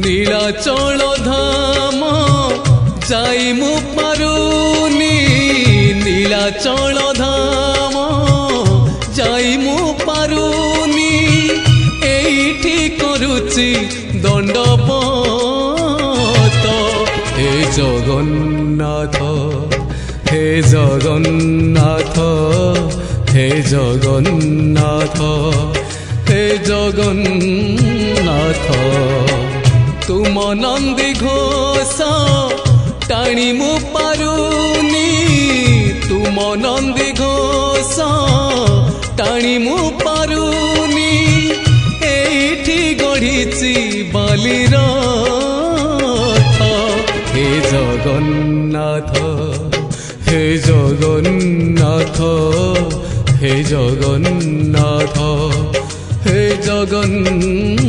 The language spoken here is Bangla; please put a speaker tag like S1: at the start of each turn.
S1: নীলাচল ধাম যাই মু পারুনি নীলাচল ধাম যাই মু পারুনি এইটি করুচি দণ্ডবত হে জগন্নাথ হে জগন্নাথ হে জগন্নাথ হে জগন্নাথ তুম নন্দী ঘোষ টাণি মু পারুনি তুম নন্দী ঘোষ টাণি মু পারুনি এইটি গড়িছি বালির হে জগন্নাথ হে জগন্নাথ হে জগন্নাথ হে জগন্নাথ।